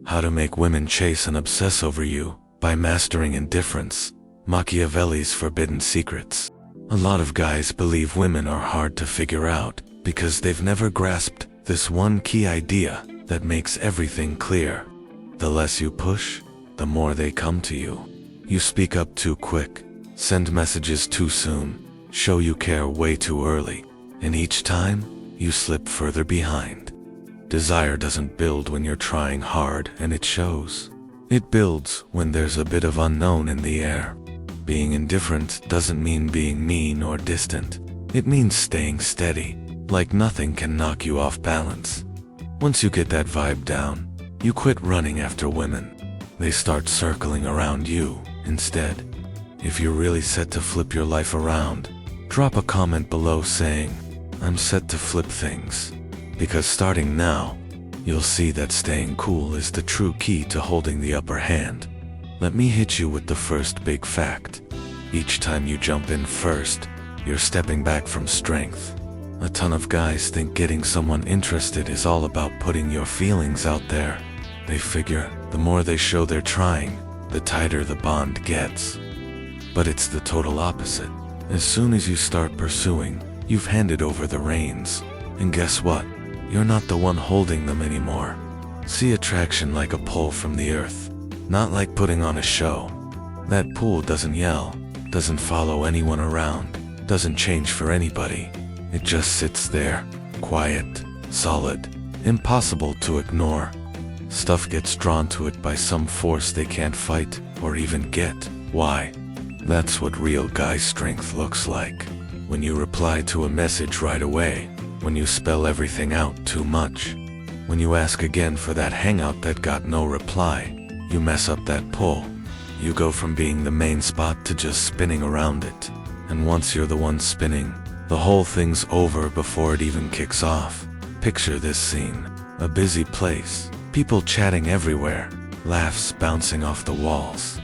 How to Make Women Chase and Obsess Over You by Mastering Indifference, Machiavelli's Forbidden Secrets. A lot of guys believe women are hard to figure out because they've never grasped this one key idea that makes everything clear. The less you push, the more they come to you. You speak up too quick, send messages too soon, show you care way too early, and each time, you slip further behind. Desire doesn't build when you're trying hard, and it shows. It builds when there's a bit of unknown in the air. Being indifferent doesn't mean being mean or distant. It means staying steady, like nothing can knock you off balance. Once you get that vibe down, you quit running after women. They start circling around you instead. If you're really set to flip your life around, drop a comment below saying, "I'm set to flip things." Because starting now, you'll see that staying cool is the true key to holding the upper hand. Let me hit you with the first big fact. Each time you jump in first, you're stepping back from strength. A ton of guys think getting someone interested is all about putting your feelings out there. They figure the more they show they're trying, the tighter the bond gets. But it's the total opposite. As soon as you start pursuing, you've handed over the reins. And guess what? You're not the one holding them anymore. See attraction like a pull from the earth, not like putting on a show. That pull doesn't yell, doesn't follow anyone around, doesn't change for anybody. It just sits there, quiet, solid, impossible to ignore. Stuff gets drawn to it by some force they can't fight or even get. Why? That's what real guy strength looks like. When you reply to a message right away, when you spell everything out too much, when you ask again for that hangout that got no reply, you mess up that pull. You go from being the main spot to just spinning around it. And once you're the one spinning, the whole thing's over before it even kicks off. Picture this scene. A busy place, people chatting everywhere, laughs bouncing off the walls.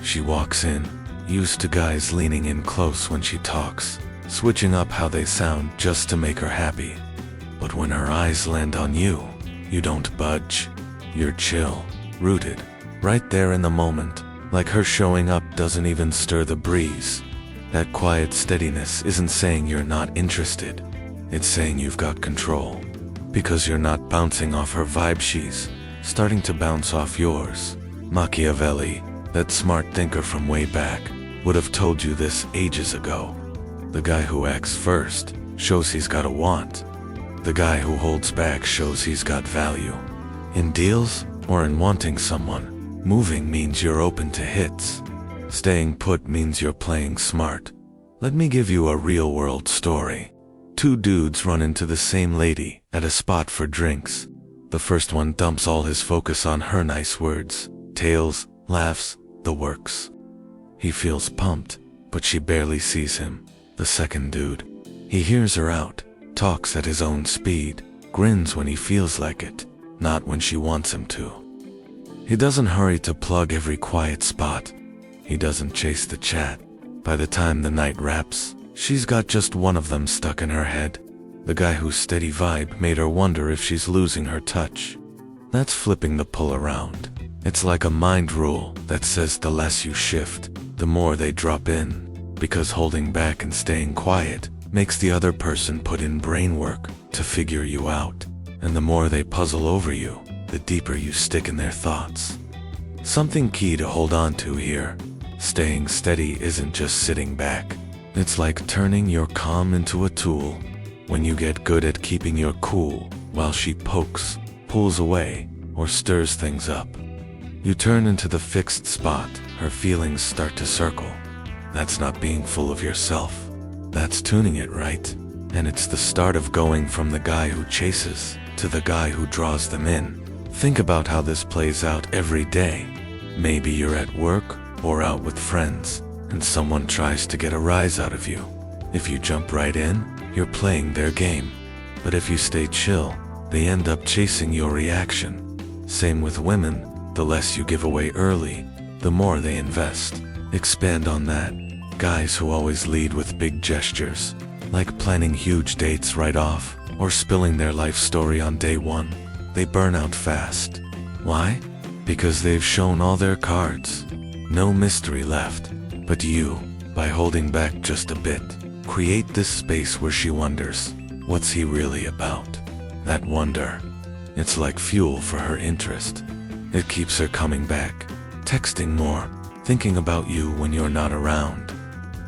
She walks in, used to guys leaning in close when she talks, switching up how they sound just to make her happy. But when her eyes land on you, you don't budge. You're chill, rooted, right there in the moment, like her showing up doesn't even stir the breeze. That quiet steadiness isn't saying you're not interested. It's saying you've got control. Because you're not bouncing off her vibe, she's starting to bounce off yours. Machiavelli, that smart thinker from way back, would have told you this ages ago. The guy who acts first shows he's got a want. The guy who holds back shows he's got value. In deals or in wanting someone, moving means you're open to hits. Staying put means you're playing smart. Let me give you a real-world story. Two dudes run into the same lady at a spot for drinks. The first one dumps all his focus on her nice words, tales, laughs, the works. He feels pumped, but she barely sees him. The second dude, he hears her out, talks at his own speed, grins when he feels like it, not when she wants him to. He doesn't hurry to plug every quiet spot. He doesn't chase the chat. By the time the night wraps, she's got just one of them stuck in her head. The guy whose steady vibe made her wonder if she's losing her touch. That's flipping the pull around. It's like a mind rule that says the less you shift, the more they drop in. Because holding back and staying quiet makes the other person put in brain work to figure you out. And the more they puzzle over you, the deeper you stick in their thoughts. Something key to hold on to here. Staying steady isn't just sitting back. It's like turning your calm into a tool. When you get good at keeping your cool while she pokes, pulls away, or stirs things up, you turn into the fixed spot. Her feelings start to circle. That's not being full of yourself. That's tuning it right. And it's the start of going from the guy who chases to the guy who draws them in. Think about how this plays out every day. Maybe you're at work or out with friends, and someone tries to get a rise out of you. If you jump right in, you're playing their game. But if you stay chill, they end up chasing your reaction. Same with women. The less you give away early, the more they invest. Expand on that. Guys who always lead with big gestures, like planning huge dates right off, or spilling their life story on day one, they burn out fast. Why? because they've shown all their cards. No mystery left. But you, by holding back just a bit, create this space where she wonders, what's he really about? That wonder, it's like fuel for her interest. It keeps her coming back, texting more, thinking about you when you're not around.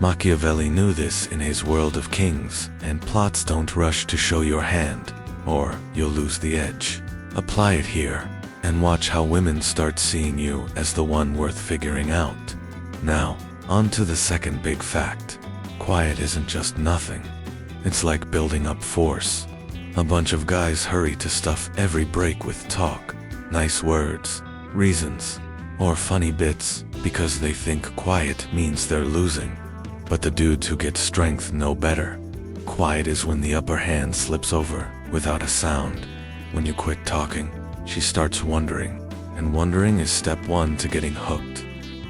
Machiavelli knew this in his world of kings, and plots don't rush to show your hand, or you'll lose the edge. Apply it here, and watch how women start seeing you as the one worth figuring out. Now, on to the second big fact. Quiet isn't just nothing. It's like building up force. A bunch of guys hurry to stuff every break with talk, nice words, reasons, or funny bits because they think quiet means they're losing. But the dudes who get strength know better. Quiet is when the upper hand slips over without a sound. When you quit talking, she starts wondering, and wondering is step one to getting hooked.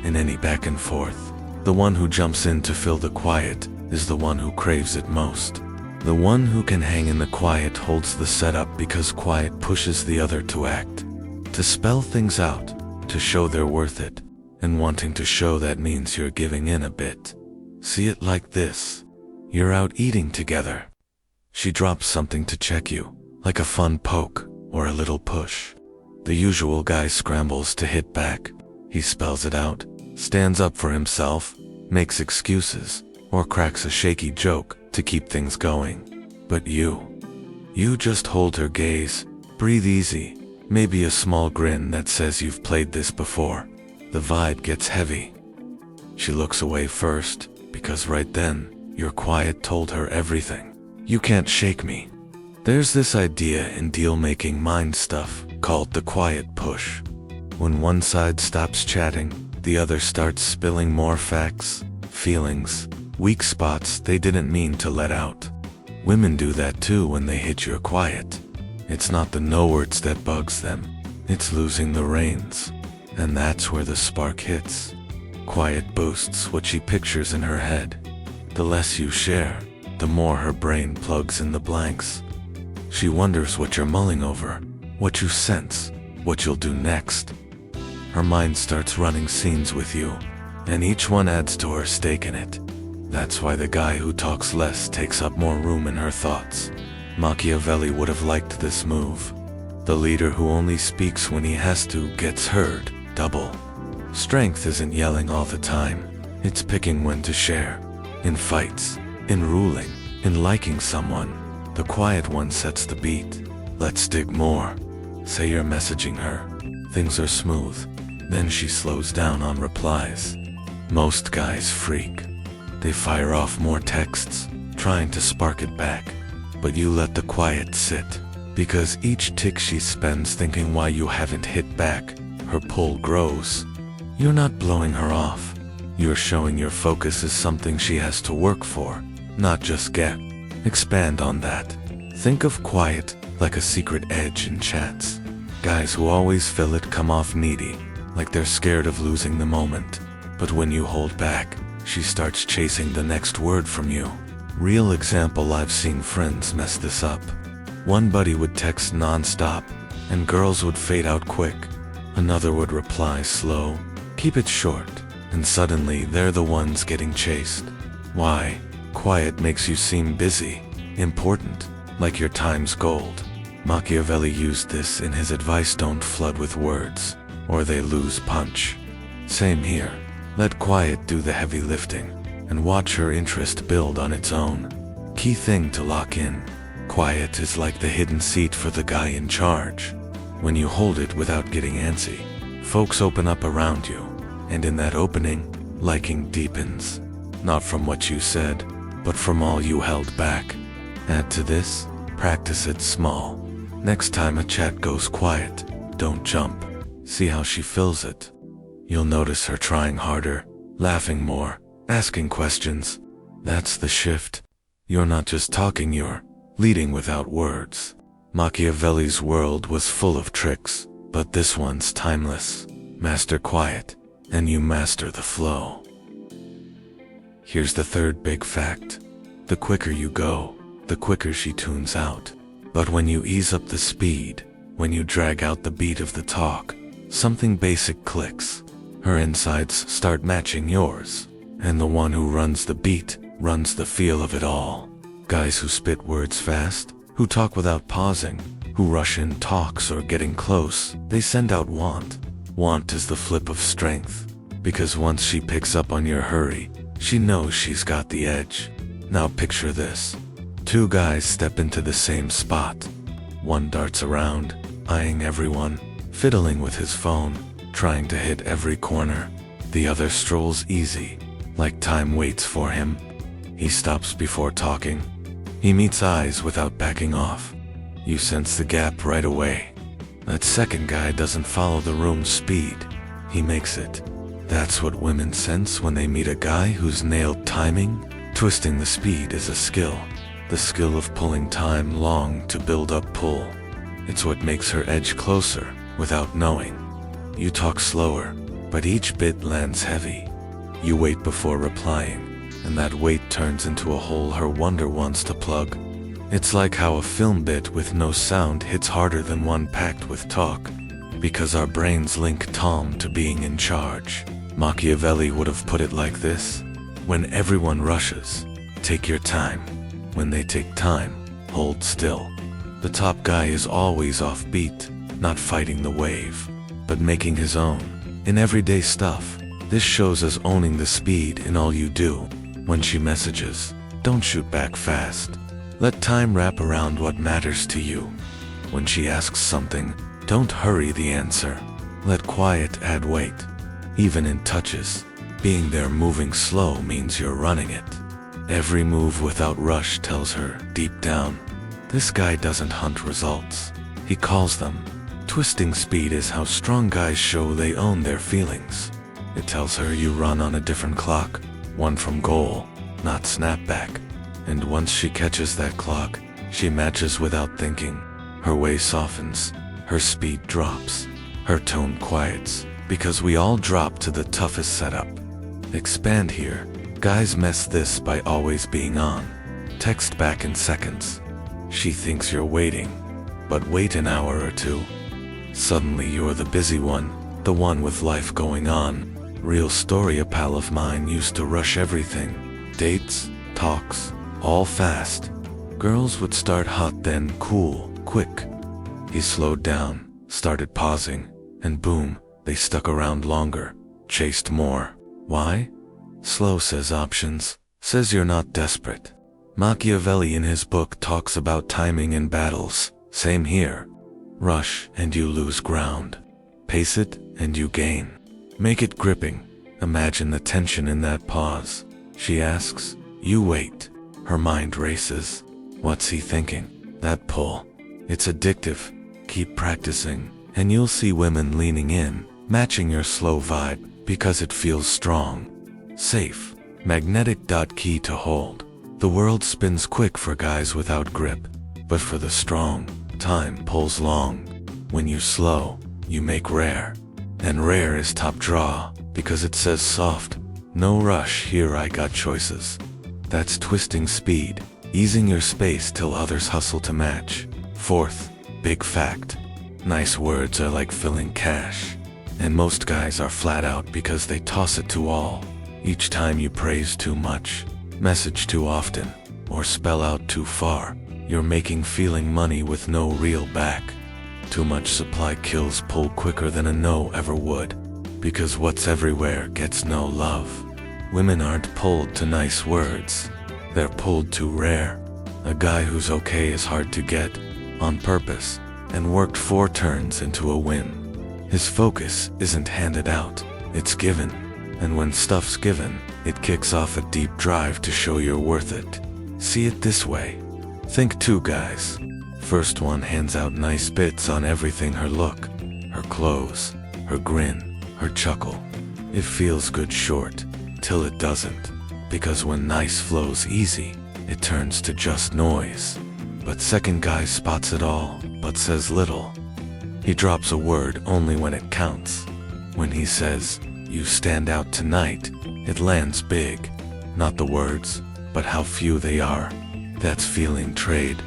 In any back and forth, the one who jumps in to fill the quiet is the one who craves it most. The one who can hang in the quiet holds the setup because quiet pushes the other to act, to spell things out, to show they're worth it, and wanting to show that means you're giving in a bit. See it like this. You're out eating together. She drops something to check you, like a fun poke or a little push. The usual guy scrambles to hit back. He spells it out, stands up for himself, makes excuses, or cracks a shaky joke to keep things going. But you just hold her gaze, breathe easy, maybe a small grin that says you've played this before. The vibe gets heavy. She looks away first, because right then, your quiet told her everything. You can't shake me. There's this idea in deal-making mind stuff called the quiet push. When one side stops chatting, the other starts spilling more facts, feelings, weak spots they didn't mean to let out. Women do that too when they hit your quiet. It's not the no words that bugs them, it's losing the reins. And that's where the spark hits. Quiet boosts what she pictures in her head. The less you share, the more her brain plugs in the blanks. She wonders what you're mulling over, what you sense, what you'll do next. Her mind starts running scenes with you, and each one adds to her stake in it. That's why the guy who talks less takes up more room in her thoughts. Machiavelli would have liked this move. The leader who only speaks when he has to gets heard, double. Strength isn't yelling all the time, it's picking when to share. In fights, in ruling, in liking someone, the quiet one sets the beat. Let's dig more. Say you're messaging her. Things are smooth. Then she slows down on replies. Most guys freak. They fire off more texts, trying to spark it back. But you let the quiet sit, because each tick she spends thinking why you haven't hit back, her pull grows. You're not blowing her off. You're showing your focus is something she has to work for, not just get. Expand on that. Think of quiet like a secret edge in chats. Guys who always fill it come off needy, like they're scared of losing the moment. But when you hold back, she starts chasing the next word from you. Real example, I've seen friends mess this up. One buddy would text non-stop, and girls would fade out quick. Another would reply slow, keep it short, and suddenly they're the ones getting chased. Why? Quiet makes you seem busy, important, like your time's gold. Machiavelli used this in his advice: don't flood with words, or they lose punch. Same here. Let quiet do the heavy lifting, and watch her interest build on its own. Key thing to lock in. Quiet is like the hidden seat for the guy in charge. When you hold it without getting antsy, folks open up around you, and in that opening, liking deepens. Not from what you said, but from all you held back. Add to this, practice it small. Next time a chat goes quiet, don't jump. See how she fills it. You'll notice her trying harder, laughing more, asking questions. That's the shift. You're not just talking, you're leading without words. Machiavelli's world was full of tricks, but this one's timeless. Master quiet, and you master the flow. Here's the third big fact. The quicker you go, the quicker she tunes out. But when you ease up the speed, when you drag out the beat of the talk, something basic clicks. Her insides start matching yours. And the one who runs the beat runs the feel of it all. Guys who spit words fast, who talk without pausing, who rush in talks or getting close, they send out want. Want is the flip of strength. Because once she picks up on your hurry, she knows she's got the edge. Now picture this. Two guys step into the same spot. One darts around, eyeing everyone, fiddling with his phone, trying to hit every corner. The other strolls easy, like time waits for him. He stops before talking. He meets eyes without backing off. You sense the gap right away. That second guy doesn't follow the room's speed. He makes it. That's what women sense when they meet a guy who's nailed timing. Twisting the speed is a skill. The skill of pulling time long to build up pull. It's what makes her edge closer without knowing. You talk slower, but each bit lands heavy. You wait before replying, and that wait turns into a hole her wonder wants to plug. It's like how a film bit with no sound hits harder than one packed with talk, because our brains link Tom to being in charge. Machiavelli would have put it like this: when everyone rushes, take your time. When they take time, hold still. The top guy is always offbeat, not fighting the wave, but making his own. In everyday stuff, this shows us owning the speed in all you do. When she messages, don't shoot back fast. Let time wrap around what matters to you. When she asks something, don't hurry the answer. Let quiet add weight. Even in touches, being there moving slow means you're running it. Every move without rush tells her, deep down, this guy doesn't hunt results. He calls them. Twisting speed is how strong guys show they own their feelings. It tells her you run on a different clock, one from goal, not snapback. And once she catches that clock, she matches without thinking. Her way softens, her speed drops, her tone quiets, because we all drop to the toughest setup. Expand here. Guys mess this by always being on. Text back in seconds. She thinks you're waiting, but wait an hour or two. Suddenly you're the busy one, the one with life going on. Real story, a pal of mine used to rush everything. Dates, talks, all fast. Girls would start hot, then cool, quick. He slowed down, started pausing, and boom, they stuck around longer, chased more. Why? Slow says options, says you're not desperate. Machiavelli in his book talks about timing in battles. Same here. Rush and you lose ground. Pace it and you gain. Make it gripping. Imagine the tension in that pause. She asks, you wait. Her mind races. What's he thinking? That pull. It's addictive. Keep practicing, and you'll see women leaning in, matching your slow vibe, because it feels strong. Safe. Magnetic. Key to hold. The world spins quick for guys without grip, but for the strong, time pulls long. When you slow, you make rare. And rare is top draw, because it says soft. No rush here, I got choices. That's twisting speed, easing your space till others hustle to match. Fourth, big fact. Nice words are like filling cash. And most guys are flat out because they toss it to all. Each time you praise too much, message too often, or spell out too far, you're making feeling money with no real back. Too much supply kills pull quicker than a no ever would, because what's everywhere gets no love. Women aren't pulled to nice words, they're pulled to rare. A guy who's okay is hard to get, on purpose, and worked 4 turns into a win. His focus isn't handed out, it's given. And when stuff's given, it kicks off a deep drive to show you're worth it. See it this way. Think 2 guys. First one hands out nice bits on everything: her look, her clothes, her grin, her chuckle. It feels good short, till it doesn't. Because when nice flows easy, it turns to just noise. But second guy spots it all, but says little. He drops a word only when it counts. When he says, you stand out tonight, it lands big. Not the words, but how few they are. That's feeling trade.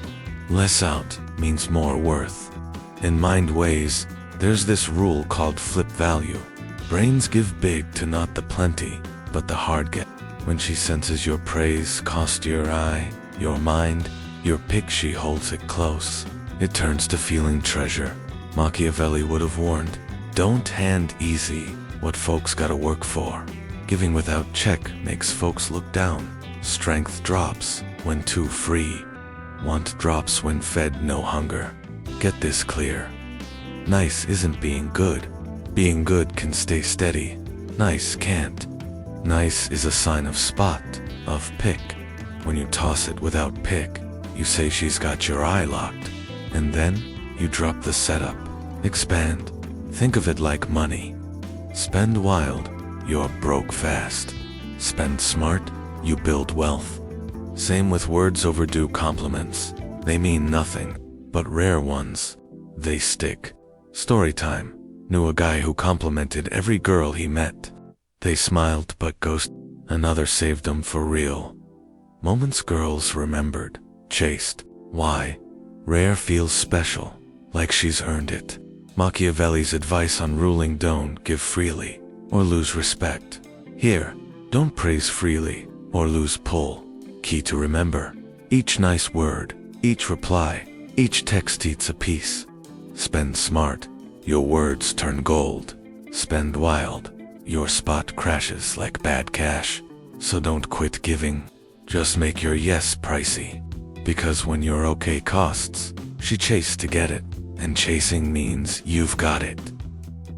Less out means more worth. In mind ways, There's this rule called flip value. Brains give big to not the plenty, but the hard get. When she senses your praise cost your eye, your mind, your pick, she holds it close. It turns to feeling treasure. Machiavelli would have warned, don't hand easy what folks gotta work for. Giving without check makes folks look down. Strength drops when too free. Want drops when fed no hunger. Get this clear. Nice isn't being good. Being good can stay steady. Nice can't. Nice is a sign of spot, of pick. When you toss it without pick, you say she's got your eye locked. And then, you drop the setup. Expand. Think of it like money. Spend wild, you're broke fast. Spend smart, you build wealth. Same with words overdue compliments. They mean nothing, but rare ones, they stick. Story time. Knew a guy who complimented every girl he met. They smiled but ghosted. Another saved them for real. Moments girls remembered, chased. Why? Rare feels special, like she's earned it. Machiavelli's advice on ruling: don't give freely, or lose respect. Here, don't praise freely, or lose pull. Key to remember: each nice word, each reply, each text eats a piece. Spend smart, your words turn gold. Spend wild, your spot crashes like bad cash. So don't quit giving, just make your yes pricey. Because when your okay costs, she chased to get it, and chasing means you've got it.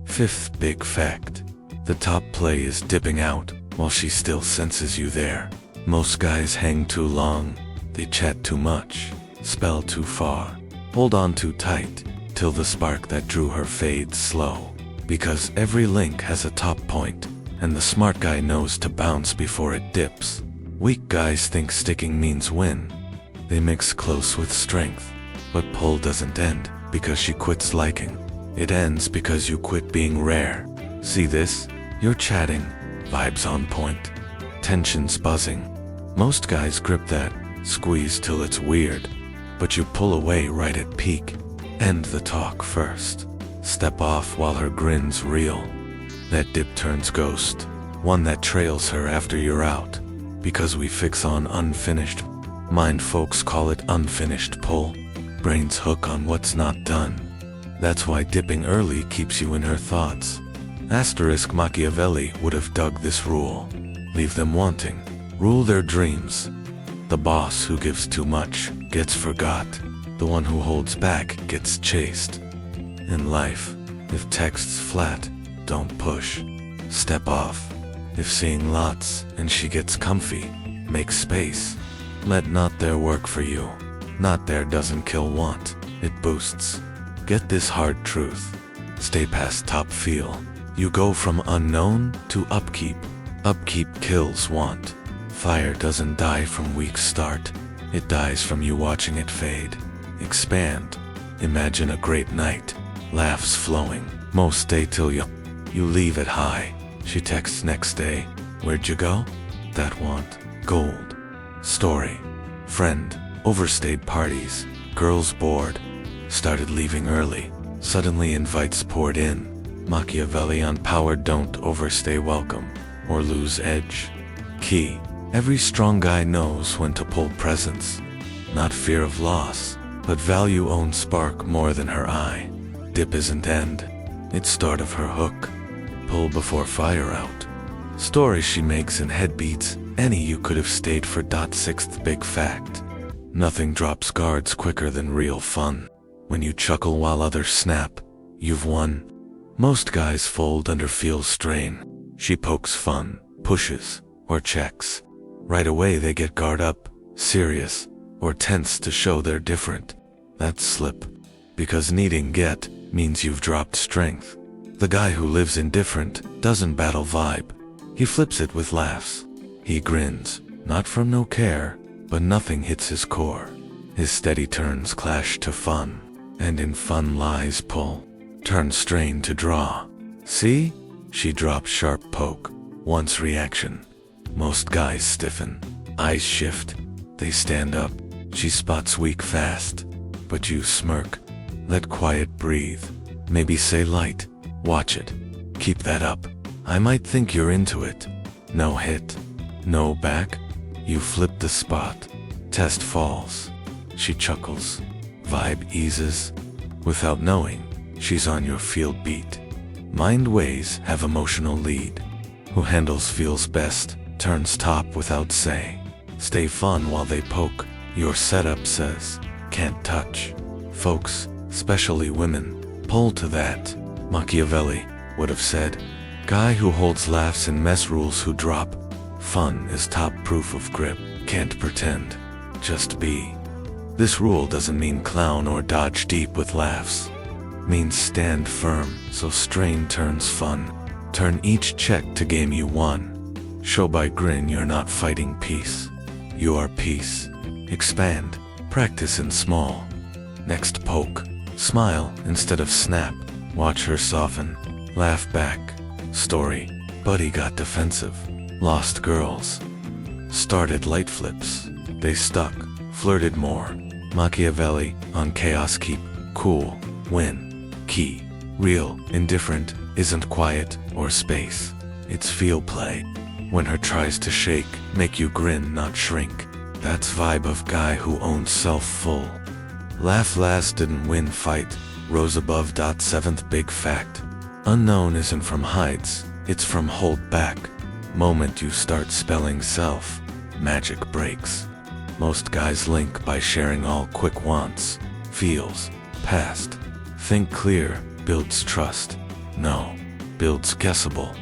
Fifth big fact: the top play is dipping out while she still senses you there. Most guys hang too long, they chat too much, spell too far, hold on too tight, till the spark that drew her fades slow. Because every link has a top point, and the smart guy knows to bounce before it dips. Weak guys think sticking means win. They mix close with strength, but pull doesn't end because she quits liking. It ends because you quit being rare. See this? You're chatting, vibes on point, tensions buzzing. Most guys grip that, squeeze till it's weird, but you pull away right at peak. End the talk first. Step off while her grin's real. That dip turns ghost, one that trails her after you're out. Because we fix on unfinished. Mind folks call it unfinished pull. Brains hook on what's not done. That's why dipping early keeps you in her thoughts. Asterisk Machiavelli would have dug this rule. Leave them wanting. Rule their dreams. The boss who gives too much gets forgot. The one who holds back gets chased. In life, if text's flat, don't push. Step off. If seeing lots and she gets comfy, make space. Let not there work for you. Not there doesn't kill want, it boosts. Get this hard truth. Stay past top feel. You go from unknown to upkeep. Upkeep kills want. Fire doesn't die from weak start. It dies from you watching it fade. Expand. Imagine a great night. Laughs flowing. Most stay till you leave it high. She texts next day. Where'd you go? That want. Gold. Story. Friend. Overstayed parties. Girls bored. Started leaving early. Suddenly invites poured in. Machiavelli on power: don't overstay welcome or lose edge. Key. Every strong guy knows when to pull presents. Not fear of loss, but value own spark more than her eye. Dip isn't end, it's start of her hook. Pull before fire out. Story she makes in headbeats, any you could have stayed for. Sixth big fact: nothing drops guards quicker than real fun. When you chuckle while others snap, you've won. Most guys fold under feel strain. She pokes fun, pushes, or checks. Right away they get guard up, serious, or tense to show they're different. That's slip. Because needing get means you've dropped strength. The guy who lives indifferent doesn't battle vibe. He flips it with laughs. He grins, not from no care, but nothing hits his core. His steady turns clash to fun, and in fun lies pull. Turn strain to draw. See? She drops sharp poke. Once reaction. Most guys stiffen. Eyes shift. They stand up. She spots weak fast. But you smirk. Let quiet breathe. Maybe say light. Watch it. Keep that up. I might think you're into it. No hit. No back. You flip the spot. Test falls. She chuckles. Vibe eases. Without knowing, she's on your field beat. Mind ways have emotional lead. Who handles feels best, turns top without say. Stay fun while they poke. Your setup says, can't touch. Folks, especially women, pull to that. Machiavelli would have said, guy who holds laughs in mess rules who drop. Fun is top proof of grip. Can't pretend. Just be. This rule doesn't mean clown or dodge deep with laughs. Means stand firm, so strain turns fun. Turn each check to game you won. Show by grin you're not fighting peace. You are peace. Expand. Practice in small. Next poke. Smile instead of snap. Watch her soften. Laugh back. Story. Buddy got defensive. Lost girls. Started light flips. They stuck. Flirted more. Machiavelli on chaos keep. Cool. Win. Key. Real. Indifferent. Isn't quiet or space. It's feel play. When her tries to shake, make you grin not shrink. That's vibe of guy who owns self full. Laugh last didn't win fight. Rose above. Seventh big fact. Unknown isn't from hides, it's from hold back. Moment you start spelling self, magic breaks. Most guys link by sharing all quick wants. Feels. Past. Think clear. Builds trust. No. Builds guessable.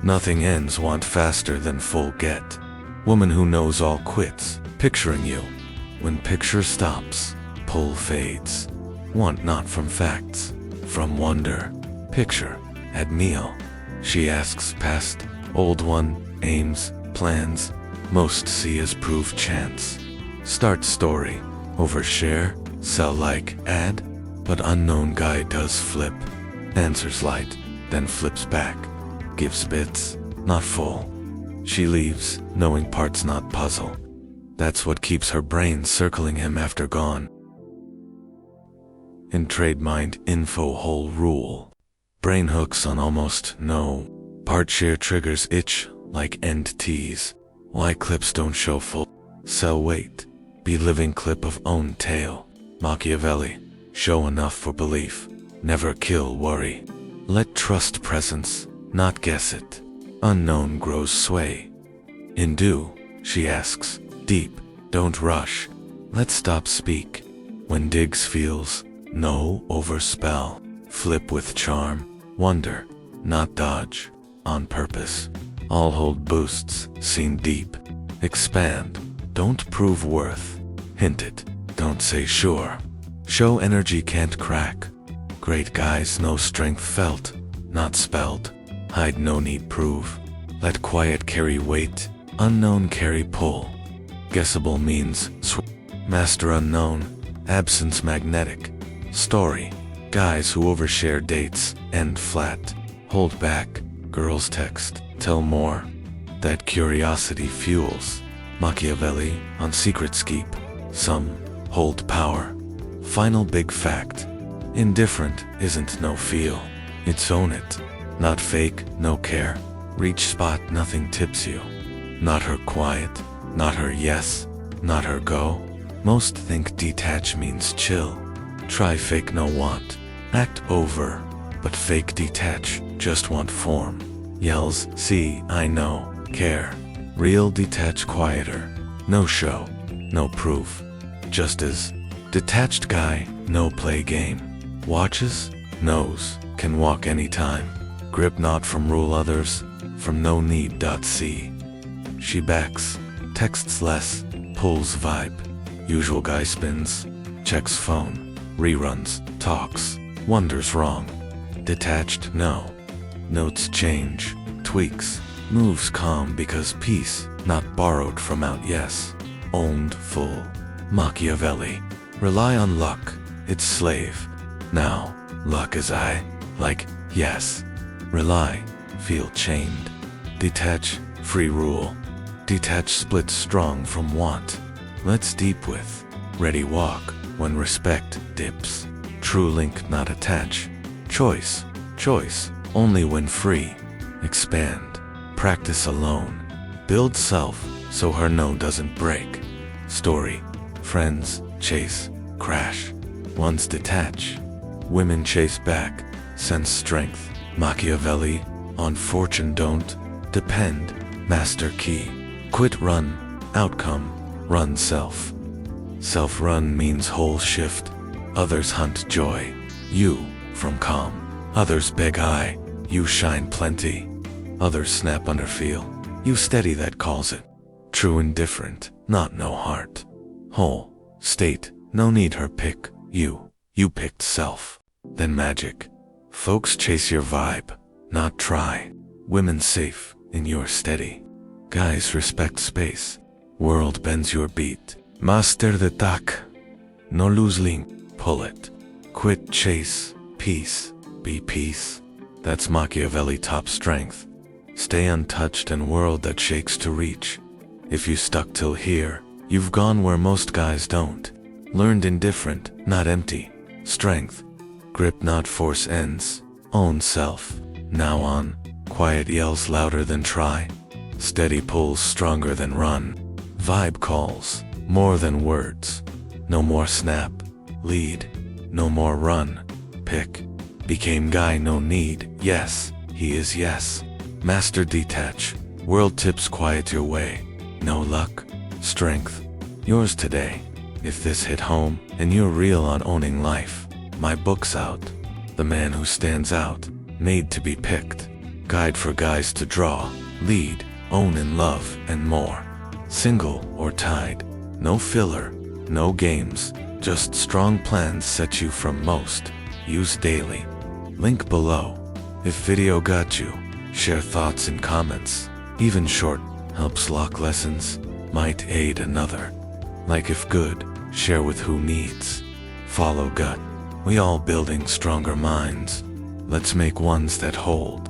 Nothing ends want faster than full get. Woman who knows all quits. Picturing you. When picture stops, pull fades. Want not from facts. From wonder. Picture. At meal. She asks past. Old one. Aims. Plans. Most see as proof chance. Start story. Overshare. Sell like ad. But unknown guy does flip. Answers light. Then flips back. Gives bits. Not full. She leaves, knowing parts not puzzle. That's what keeps her brain circling him after gone. In trade mind info whole rule. Brain hooks on almost no. Part share triggers itch like end tease. Why clips don't show full. Sell weight. Be living clip of own tail. Machiavelli. Show enough for belief. Never kill worry. Let trust presence, not guess it. Unknown grows sway. In do, she asks. Deep, don't rush. Let's stop speak. When digs feels, no overspell. Flip with charm, wonder, not dodge. On purpose. All hold boosts, seen deep. Expand, don't prove worth. Hint it, don't say sure. Show energy can't crack. Great guys know strength felt, not spelled. Hide no need prove. Let quiet carry weight, unknown carry pull. Guessable means master unknown, absence magnetic. Story, guys who overshare dates, end flat. Hold back, girls text, tell more. That curiosity fuels. Machiavelli on secret keep. Some hold power. Final big fact. Indifferent isn't no feel. It's own it. Not fake, no care. Reach spot nothing tips you. Not her quiet, not her yes, not her go. Most think detach means chill. Try fake no want. Act over. But fake detach, just want form. Yells, see, I know, care. Real detach quieter. No show, no proof. Just as detached guy, no play game. Watches, knows, can walk anytime. Grip not from rule others, from no need. See. She backs, texts less, pulls vibe. Usual guy spins, checks phone, reruns, talks, wonders wrong. Detached, no. Notes change, tweaks, moves calm because peace, not borrowed from out yes. Owned full. Machiavelli. Rely on luck, it's slave. Now, luck is I, like, yes. Rely, feel chained. Detach, free rule. Detach split strong from want. Let's deep with. Ready walk, when respect dips. True link not attach. Choice, choice, only when free. Expand, practice alone. Build self, so her no doesn't break. Story, friends, chase, crash. Ones detach. Women chase back, sense strength. Machiavelli, on fortune don't depend. Master key, quit run, outcome, run self. Self-run means whole shift. Others hunt joy, you from calm. Others beg high, you shine plenty. Others snap under feel, you steady that calls it. True indifferent, not no heart. Whole, state, no need her pick, you picked self. Then magic. Folks chase your vibe, not try. Women safe, in your steady. Guys respect space. World bends your beat. Master the tack. No lose link, pull it. Quit chase, peace, be peace. That's Machiavelli top strength. Stay untouched and world that shakes to reach. If you stuck till here, you've gone where most guys don't. Learned indifferent, not empty. Strength. Grip not force ends. Own self. Now on. Quiet yells louder than try. Steady pulls stronger than run. Vibe calls, more than words. No more snap, lead. No more run, pick. Became guy no need, yes, he is yes. Master detach, world tips quiet your way. No luck, strength, yours today. If this hit home, and you're real on owning life, my book's out. The man who stands out, made to be picked. Guide for guys to draw, lead, own in love, and more. Single or tied, no filler, no games, just strong plans set you from most. Use daily. Link below. If video got you, share thoughts in comments. Even short, helps lock lessons, might aid another. Like if good, share with who needs. Follow gut. We all building stronger minds. Let's make ones that hold.